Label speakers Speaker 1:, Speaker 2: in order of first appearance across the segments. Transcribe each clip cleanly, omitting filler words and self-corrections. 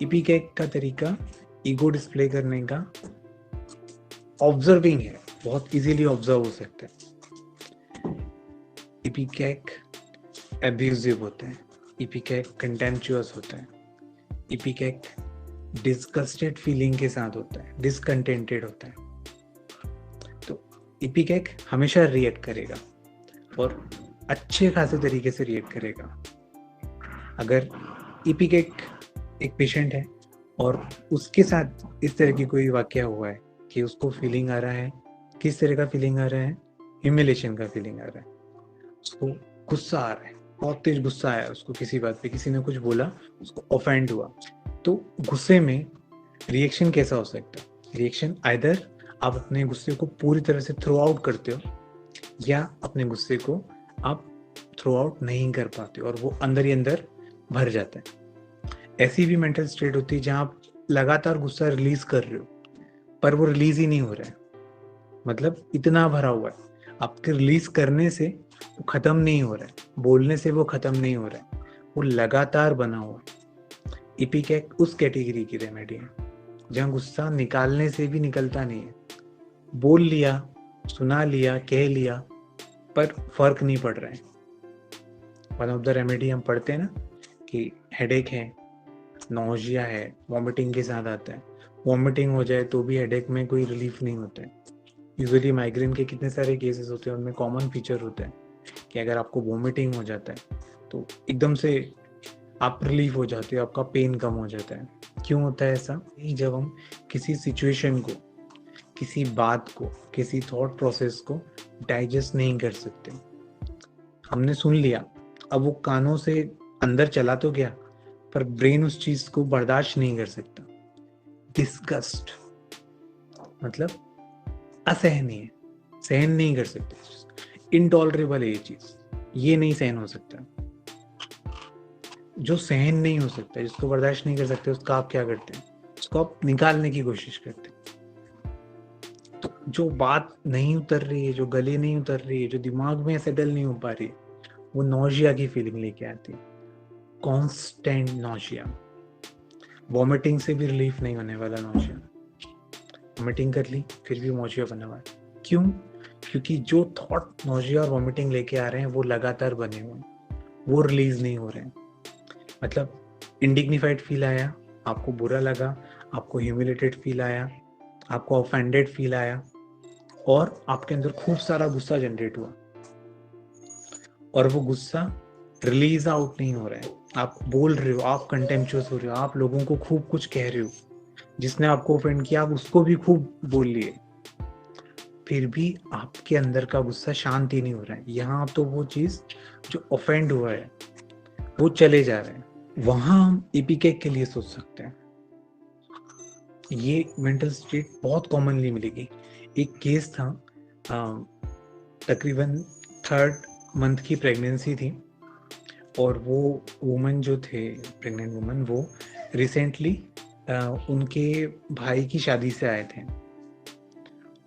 Speaker 1: Ipecac का तरीका ego display करने का ऑब्जर्विंग है, बहुत इजीली ऑब्जर्व हो सकता है। इपिकेक एब्यूजिव होता है, इपिकेक कंटेम्पचुअस होता है, इपिकेक डिस्गस्टेड फीलिंग के साथ होता है, डिसकंटेंटेड होता है। तो इपिकेक हमेशा रिएक्ट करेगा और अच्छे खासे तरीके से रिएक्ट करेगा। अगर इपिकेक एक पेशेंट है और उसके साथ इस तरह की कोई वाकया हुआ है कि उसको फीलिंग आ रहा है, किस तरह का फीलिंग आ रहा है, ह्यूमिलेशन का फीलिंग आ रहा है, उसको गुस्सा आ रहा है, बहुत तेज गुस्सा आया उसको किसी बात पे, किसी ने कुछ बोला, उसको ऑफेंड हुआ, तो गुस्से में रिएक्शन कैसा हो सकता है? रिएक्शन आइदर आप अपने गुस्से को पूरी तरह से थ्रो आउट करते हो या अपने गुस्से को आप थ्रो आउट नहीं कर पाते और वो अंदर ही अंदर भर जाता है। ऐसी भी मेंटल स्टेट होती है जहां आप लगातार गुस्सा रिलीज कर रहे हो पर वो रिलीज ही नहीं हो रहा है, मतलब इतना भरा हुआ है, आपके रिलीज करने से वो खत्म नहीं हो रहा है, बोलने से वो खत्म नहीं हो रहा है, वो लगातार बना हुआ है। इपिकेक उस कैटेगरी की रेमेडी है जहाँ गुस्सा निकालने से भी निकलता नहीं है, बोल लिया, सुना लिया, कह लिया, पर फर्क नहीं पड़ रहा है। वन ऑफ द रेमेडी हम पढ़ते हैं ना कि हेडेक है, नौजिया है, वॉमिटिंग के साथ आता है, वॉमिटिंग हो जाए तो भी हेडेक में कोई रिलीफ नहीं होता है। यूजुअली माइग्रेन के कितने सारे केसेस होते हैं, उनमें कॉमन फीचर होता है कि अगर आपको वॉमिटिंग हो जाता है तो एकदम से आप रिलीफ हो जाते हो, आपका पेन कम हो जाता है। क्यों होता है ऐसा? जब हम किसी सिचुएशन को, किसी बात को, किसी थॉट प्रोसेस को डाइजेस्ट नहीं कर सकते, हमने सुन लिया, अब वो कानों से अंदर चला तो गया पर ब्रेन उस चीज को बर्दाश्त नहीं कर सकता। डिस्गस्ट मतलब असहनीय, सहन नहीं कर सकते, इनटॉलरेबल है ये चीज, ये नहीं सहन हो सकता। जो सहन नहीं हो सकता, जिसको बर्दाश्त नहीं कर सकते, उसका आप क्या करते हैं? उसको आप निकालने की कोशिश करते हैं। तो जो बात नहीं उतर रही है, जो गले नहीं उतर रही है, जो दिमाग में सेटल नहीं हो पा रही है, वो नौजिया की फीलिंग लेके आती है, कॉन्स्टेंट नौजिया। वॉमिटिंग से भी रिलीफ नहीं होने वाला नौजिया, वॉमिटिंग कर ली फिर भी नौजिया बना हुआ है। क्यों? क्योंकि जो थॉट नौजिया और वॉमिटिंग लेके आ रहे हैं वो लगातार बने हुए हैं, वो रिलीज नहीं हो रहे हैं। मतलब इंडिग्निफाइड फील आया, आपको बुरा लगा, आपको ह्यूमिलेटेड फील आया, आपको ऑफेंडेड फील आया और आपके अंदर खूब सारा गुस्सा जनरेट हुआ और वो गुस्सा रिलीज आउट नहीं हो रहा है। आप बोल रहे हो, आप कंटेम्पचुअस हो रहे हो, आप लोगों को खूब कुछ कह रहे हो, जिसने आपको ऑफेंड किया आप उसको भी खूब बोल लिए, फिर भी आपके अंदर का गुस्सा शांत ही नहीं हो रहा है। यहाँ तो वो चीज जो ऑफेंड हुआ है वो चले जा रहे हैं, वहां हम इपिकेक के लिए सोच सकते हैं। ये मेंटल स्टेट बहुत कॉमनली मिलेगी। एक केस था, तकरीबन 3rd मंथ की प्रेगनेंसी थी और वो वुमन जो थे, प्रेग्नेंट वुमन, वो रिसेंटली उनके भाई की शादी से आए थे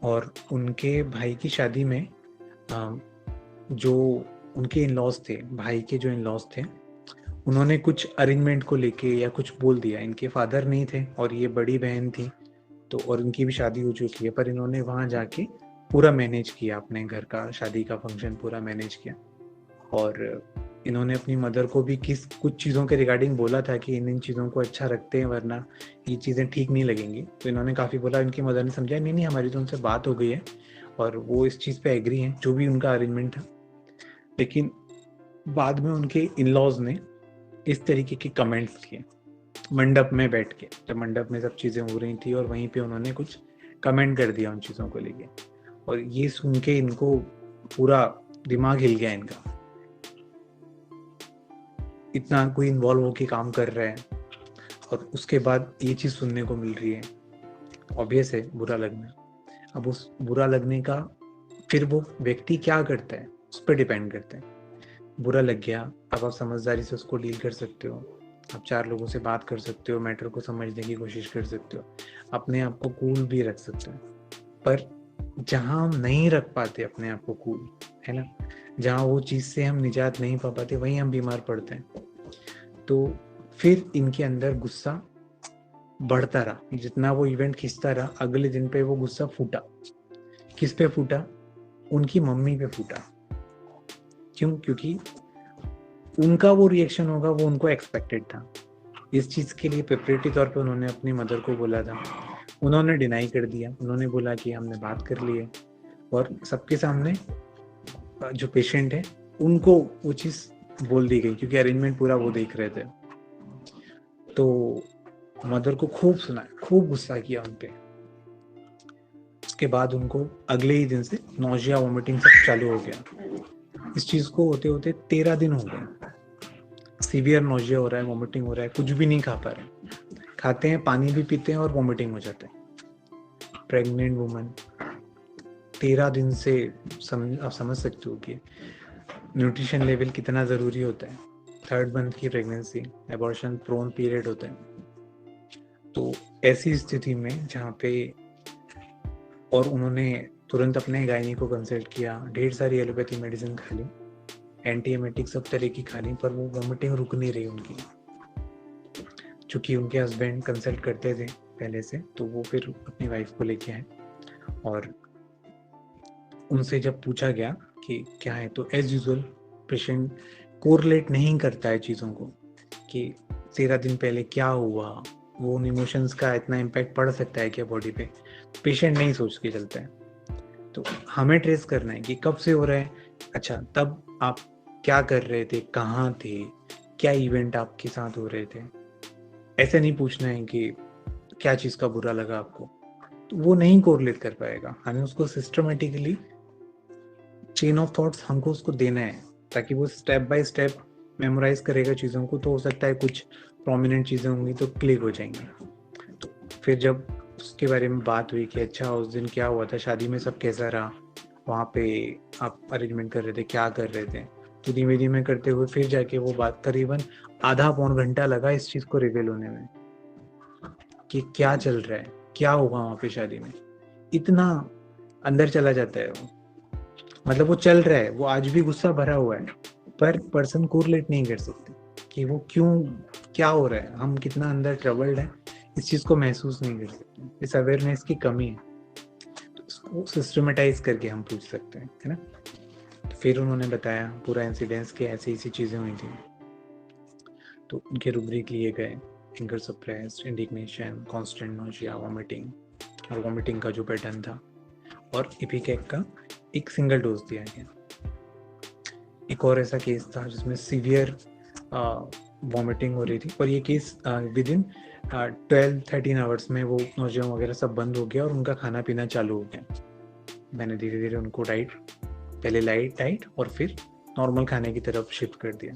Speaker 1: और उनके भाई की शादी में जो उनके इन लॉज थे, भाई के जो इन लॉज थे, उन्होंने कुछ अरेंजमेंट को लेके या कुछ बोल दिया। इनके फादर नहीं थे और ये बड़ी बहन थी, तो और उनकी भी शादी हो चुकी है, पर इन्होंने वहाँ जाके पूरा मैनेज किया, अपने घर का शादी का फंक्शन पूरा मैनेज किया। और इन्होंने अपनी मदर को भी कुछ चीज़ों के रिगार्डिंग बोला था कि इन चीज़ों को अच्छा रखते हैं वरना ये चीज़ें ठीक नहीं लगेंगी। तो इन्होंने काफ़ी बोला, इनकी मदर ने समझा नहीं नहीं हमारी तो उनसे बात हो गई है और वो इस चीज़ पे एग्री हैं, जो भी उनका अरेंजमेंट था। लेकिन बाद में उनके इन लॉज ने इस तरीके के कमेंट्स किए मंडप में बैठ के, जब मंडप में सब चीज़ें हो रही थी और वहीं पे उन्होंने कुछ कमेंट कर दिया उन चीज़ों को लेके, और ये सुन के इनको पूरा दिमाग हिल गया इनका, इतना कोई इन्वॉल्व होके काम कर रहा है और उसके बाद ये चीज़ सुनने को मिल रही है, ऑब्वियस है बुरा लगना। अब उस बुरा लगने का फिर वो व्यक्ति क्या करता है उस पर डिपेंड करता है। बुरा लग गया, अब आप समझदारी से उसको डील कर सकते हो, आप 4 लोगों से बात कर सकते हो, मैटर को समझने की कोशिश कर सकते हो, अपने आप को कूल भी रख सकते हो। पर जहाँ हम नहीं रख पाते अपने आप को कूल, है ना, जहाँ वो चीज़ से हम निजात नहीं पा पाते, वहीं हम बीमार पड़ते हैं। तो फिर इनके अंदर गुस्सा बढ़ता रहा, जितना वो इवेंट खींचता रहा, अगले दिन पे वो गुस्सा फूटा। किस पे फूटा? उनकी मम्मी पे फूटा। क्यों? क्योंकि उनका वो रिएक्शन होगा, वो उनको एक्सपेक्टेड था। इस चीज़ के लिए प्रिपरेटरी तौर पे उन्होंने अपनी मदर को बोला था, उन्होंने डिनाई कर दिया। उन्होंने बोला कि हमने बात कर ली है, और सबके सामने जो पेशेंट है उनको वो चीज़ बोल दी गई, क्योंकि अरेंजमेंट पूरा वो देख रहे थे। तो मदर को खूब सुना, खूब गुस्सा किया उन पे। उसके बाद उनको अगले ही दिन से नोजिया, वोमिटिंग सब चालू हो गया। इस चीज़ को होते होते 13 दिन हो गए। सीवियर नोजिया हो रहा है, वोमिटिंग हो रहा है, कुछ भी नहीं खा पा रहे, खाते हैं, पानी भी पीते हैं और वोमिटिंग हो जाते हैं। प्रेग्नेंट वुमन 13 दिन से आप समझ सकते हो कि न्यूट्रिशन लेवल कितना ज़रूरी होता है। 3rd मंथ की प्रेगनेंसी, एबॉर्शन प्रोन पीरियड होता है। तो ऐसी स्थिति में जहाँ पे, और उन्होंने तुरंत अपने गायनी को कंसल्ट किया, ढेर सारी एलोपैथी मेडिसिन खा ली, एंटीएमेटिक सब तरह की खा ली, पर वो वोमिटिंग रुक नहीं रही उनकी। चूँकि उनके हस्बैंड कंसल्ट करते थे पहले से, तो वो फिर अपनी वाइफ को लेके आए, और उनसे जब पूछा गया कि क्या है, तो एज यूजुअल पेशेंट कोरिलेट नहीं करता है चीज़ों को, कि 13 दिन पहले क्या हुआ, वो उन इमोशंस का इतना इम्पैक्ट पड़ सकता है क्या बॉडी पे, पेशेंट नहीं सोच के चलता है। तो हमें ट्रेस करना है कि कब से हो रहा है। अच्छा, तब आप क्या कर रहे थे, कहाँ थे, क्या इवेंट आपके साथ हो रहे थे। ऐसे नहीं पूछना है कि क्या चीज़ का बुरा लगा आपको, तो वो नहीं कोरिलेट कर पाएगा। हमें उसको सिस्टमेटिकली चेन ऑफ थॉट्स हमको उसको देना है, ताकि वो स्टेप बाय स्टेप मेमोराइज करेगा चीज़ों को। तो हो सकता है कुछ प्रोमिनेंट चीज़ें होंगी तो क्लिक हो जाएंगी। तो फिर जब उसके बारे में बात हुई कि अच्छा उस दिन क्या हुआ था, शादी में सब कैसा रहा, वहाँ पे आप अरेंजमेंट कर रहे थे, क्या कर रहे थे, तो धीमे धीमे करते हुए फिर जाके वो बात, करीबन आधा पौन घंटा लगा इस चीज़ को रिवील होने में, कि क्या चल रहा है, क्या होगा वहाँ पे शादी में। इतना अंदर चला जाता है वो, मतलब वो चल रहा है, वो आज भी गुस्सा भरा हुआ है, पर पर्सन कोरिलेट नहीं कर सकते कि वो क्यों, क्या हो रहा है, हम कितना अंदर ट्रबल्ड है, इस चीज़ को महसूस नहीं कर सकते। इस अवेयरनेस की कमी है। तो इसको सिस्टमेटाइज करके हम पूछ सकते हैं, है ना। तो फिर उन्होंने बताया पूरा इंसिडेंस के ऐसी ऐसी चीज़ें हुई थी। तो उनके रूब्रिक लिए गए, anger suppressed, indignation, constant nausea, vomiting, और वॉमिटिंग का जो पैटर्न था, और इपिकैक का एक सिंगल डोज दिया गया। एक और ऐसा केस था जिसमें सीवियर वॉमिटिंग हो रही थी, और ये केस विद इन 12-13 आवर्स में वो नोजिया वगैरह सब बंद हो गया और उनका खाना पीना चालू हो गया। मैंने धीरे धीरे उनको डाइट, पहले लाइट डाइट और फिर नॉर्मल खाने की तरफ शिफ्ट कर दिया।